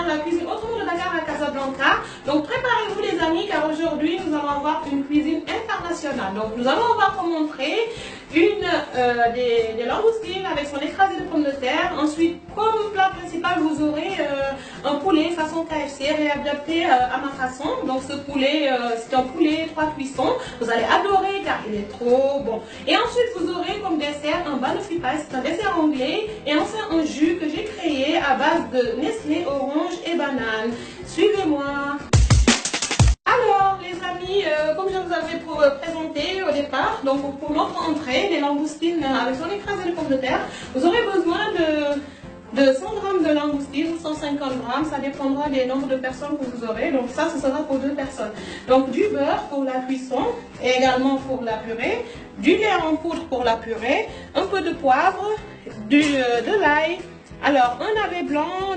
extraordinaire, la cuisine autrement de Dakar à Casablanca. Donc préparez-vous les amis, car aujourd'hui nous allons avoir une cuisine internationale. Donc nous allons avoir comme entrée des langoustines avec son écrasé de pommes de terre. Ensuite, comme plat principal, vous aurez un poulet façon KFC réadapté à ma façon. Donc ce poulet, c'est un poulet 3 cuissons. Vous allez adorer car il est trop bon. Et ensuite, vous aurez comme dessert un banoffee pie, c'est un dessert anglais. Et enfin un jus que j'ai créé à base de Nestlé, orange et banane. Suivez-moi. Alors les amis, comme je vous avais présenté au départ, donc pour notre entrée, les langoustines avec son écrasé de pommes de terre, vous aurez besoin de 100 g de langoustine ou 150 g, ça dépendra des nombres de personnes que vous aurez. Donc ça, ce sera pour 2 personnes. Donc du beurre pour la cuisson et également pour la purée, du lait en poudre pour la purée, un peu de poivre, de l'ail, alors un navet blanc,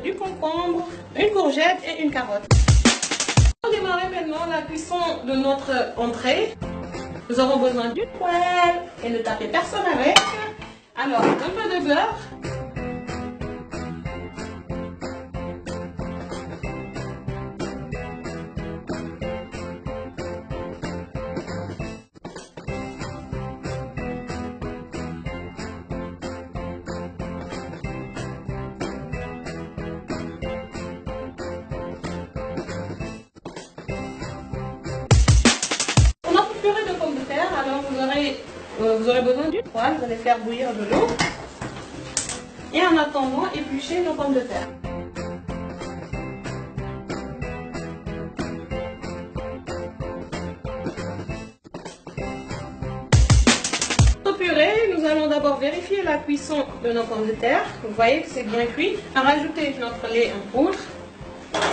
du concombre, une courgette et une carotte. On va démarrer maintenant la cuisson de notre entrée. Nous aurons besoin d'une poêle et ne tapez personne avec. Alors, un peu de beurre. Alors vous aurez besoin d'une poêle, vous allez faire bouillir de l'eau et en attendant éplucher nos pommes de terre. Pour purée, nous allons d'abord vérifier la cuisson de nos pommes de terre. Vous voyez que c'est bien cuit. On va rajouter notre lait en poudre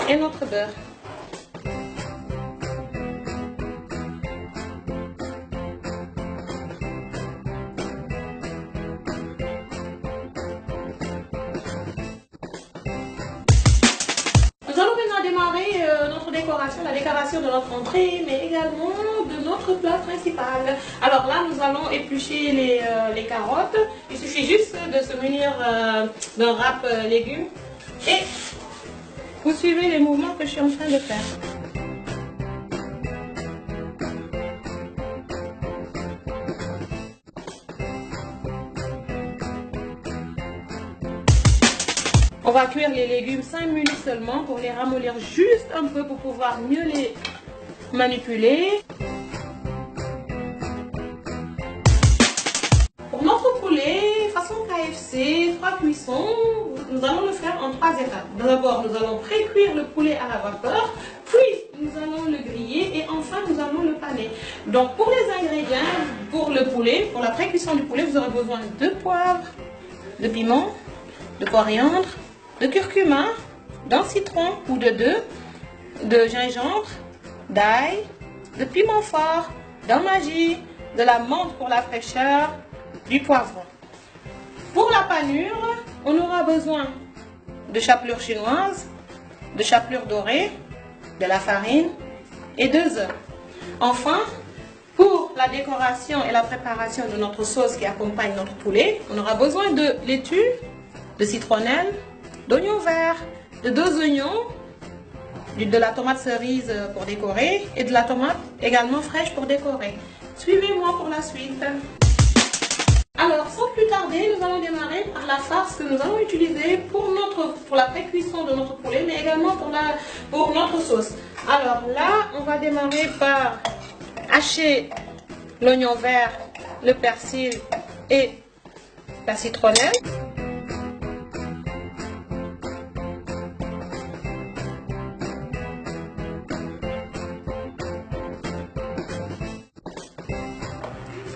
et notre beurre. La décoration de notre entrée, mais également de notre plat principal. Alors là, nous allons éplucher les carottes. Il suffit juste de se munir d'un râpe légumes et vous suivez les mouvements que je suis en train de faire. On va cuire les légumes 5 minutes seulement pour les ramollir juste un peu pour pouvoir mieux les manipuler. Pour notre poulet, façon KFC, 3 cuissons, nous allons le faire en 3 étapes. D'abord, nous allons pré-cuire le poulet à la vapeur, puis nous allons le griller et enfin nous allons le paner. Donc pour les ingrédients, pour le poulet, pour la pré-cuisson du poulet, vous aurez besoin de poivre, de piment, de coriandre, de curcuma, d'un citron ou de 2, de gingembre, d'ail, de piment fort, d'un maggi, de la menthe pour la fraîcheur, du poivron. Pour la panure, on aura besoin de chapelure chinoise, de chapelure dorée, de la farine et 2 œufs. Enfin, pour la décoration et la préparation de notre sauce qui accompagne notre poulet, on aura besoin de laitue, de citronnelle, d'oignons verts, de 2 oignons, de la tomate cerise pour décorer et de la tomate également fraîche pour décorer. Suivez-moi pour la suite. Alors, sans plus tarder, nous allons démarrer par la farce que nous allons utiliser pour la pré-cuisson de notre poulet, mais également pour notre sauce. Alors là, on va démarrer par hacher l'oignon vert, le persil et la citronnelle.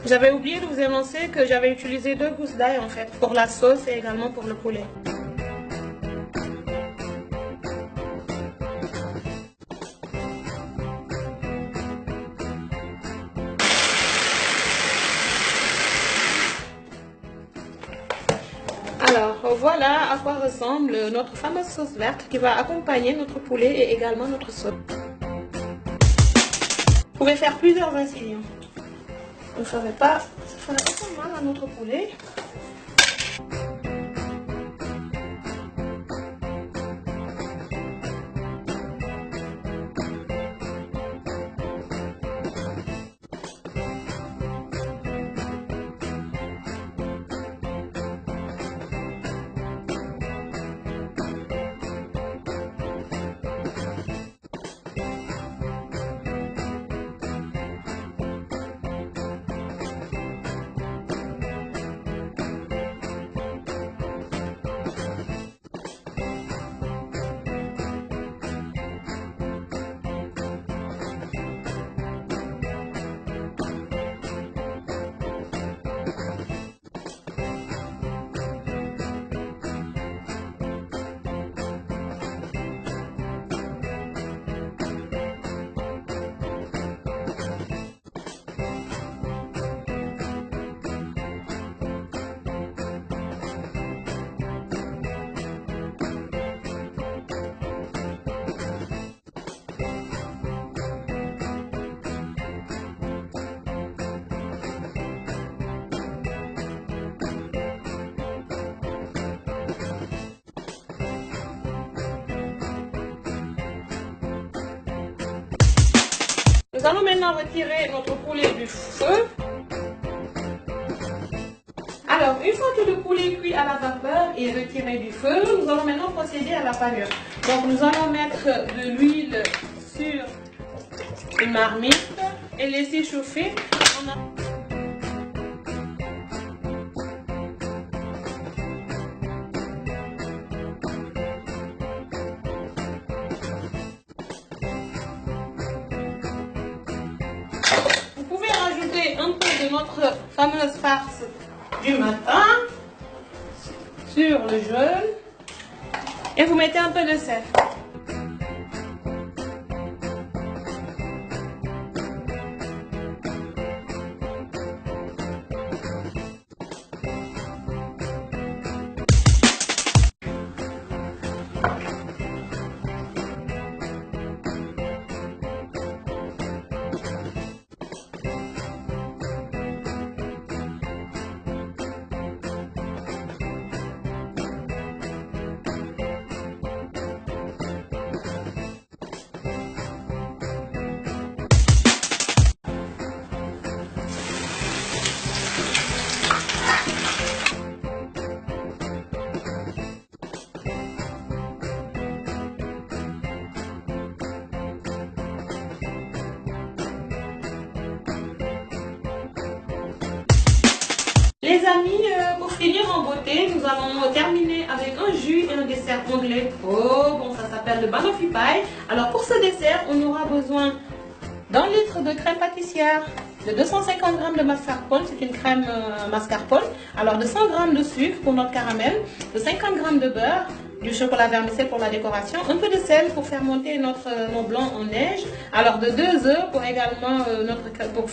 J'avais oublié de vous annoncer que j'avais utilisé 2 gousses d'ail en fait pour la sauce et également pour le poulet. Alors voilà à quoi ressemble notre fameuse sauce verte qui va accompagner notre poulet et également notre sauce. Vous pouvez faire plusieurs incisions. Vous ne ferez pas, ça fera pas mal à notre poulet. Nous allons maintenant retirer notre poulet du feu. Alors, une fois que le poulet cuit à la vapeur et retiré du feu, nous allons maintenant procéder à la panure. Donc, nous allons mettre de l'huile sur une marmite et laisser chauffer. Vous pouvez rajouter un peu de notre fameuse farce du matin sur le jaune et vous mettez un peu de sel. Les amis, pour finir en beauté, nous allons terminer avec un jus et un dessert anglais trop bon, ça s'appelle le banoffee pie. Alors pour ce dessert, on aura besoin d'un litre de crème pâtissière, de 250 g de mascarpone, c'est une crème mascarpone, alors de 100 g de sucre pour notre caramel, de 50 g de beurre, du chocolat vermicelle pour la décoration, un peu de sel pour faire monter nos blancs en neige, alors de 2 œufs pour également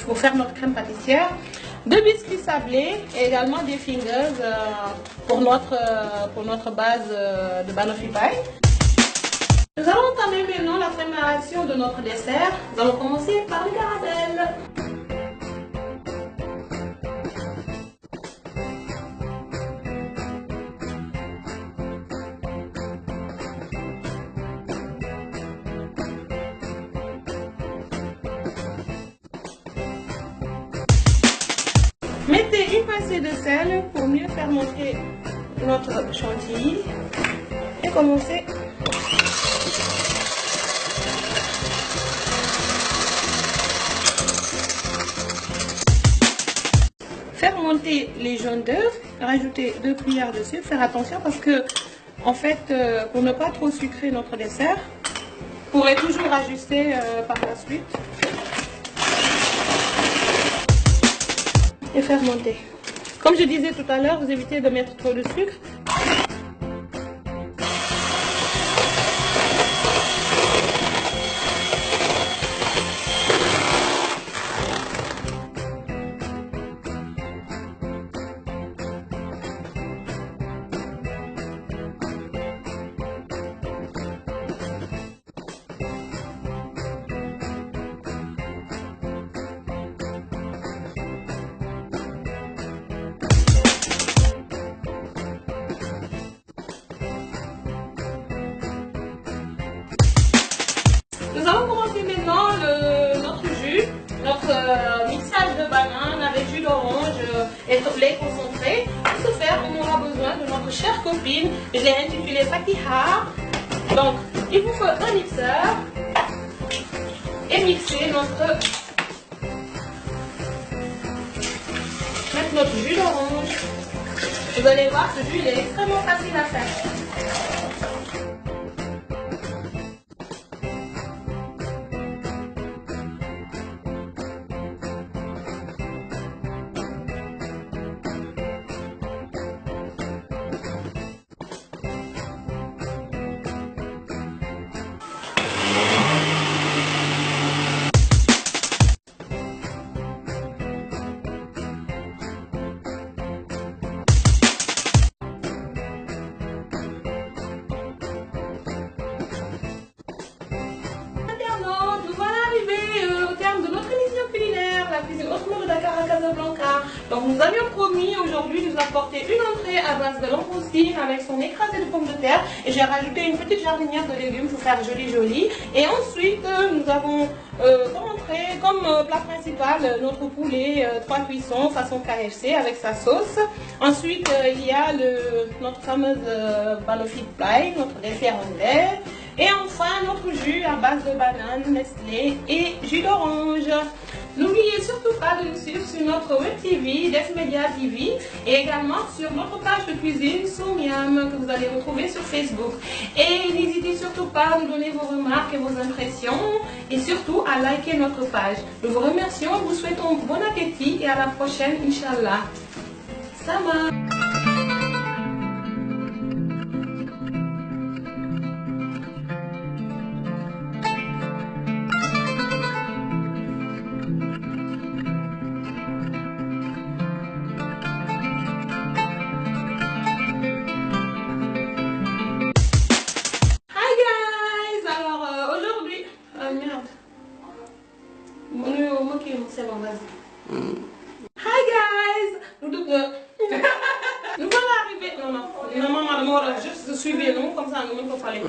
pour faire notre crème pâtissière, 2 biscuits sablés et également des fingers pour notre base de banoffee pie. Nous allons entamer maintenant la préparation de notre dessert. Nous allons commencer par le caramel. Mettez une pincée de sel pour mieux faire monter notre chantilly et commencez. Faire monter les jaunes d'œufs, rajouter 2 cuillères de sucre, faire attention parce que en fait pour ne pas trop sucrer notre dessert, vous pourrez toujours ajuster par la suite. Et faire monter. Comme je disais tout à l'heure, vous évitez de mettre trop de sucre. Nous allons commencer maintenant notre jus, notre mixage de banane avec jus d'orange et lait concentré. Pour ce faire, on aura besoin de notre chère copine, je l'ai intitulée Fatiha. Donc, il vous faut un mixeur et mixer mettre notre jus d'orange. Vous allez voir, ce jus il est extrêmement facile à faire. Donc nous avions promis aujourd'hui de vous apporter une entrée à base de langoustine avec son écrasé de pommes de terre. Et j'ai rajouté une petite jardinière de légumes pour faire joli. Et ensuite nous avons comme entrée, comme plat principal, notre poulet 3 cuissons façon KFC avec sa sauce. Ensuite il y a notre fameuse Banofit Pie, notre dessert anglais. Et enfin notre jus à base de banane, Nestlé et jus d'orange. N'oubliez surtout pas de nous suivre sur notre web TV, Desmedia TV, et également sur notre page de cuisine Soumiam que vous allez retrouver sur Facebook. Et n'hésitez surtout pas à nous donner vos remarques et vos impressions, et surtout à liker notre page. Nous vous remercions, vous souhaitons bon appétit et à la prochaine, Inch'Allah. Sama. C'est bon, vas-y. Hi guys! Nous voilà arrivés. Non, maman, juste suivez-nous, comme ça nous ne pouvons pas parler.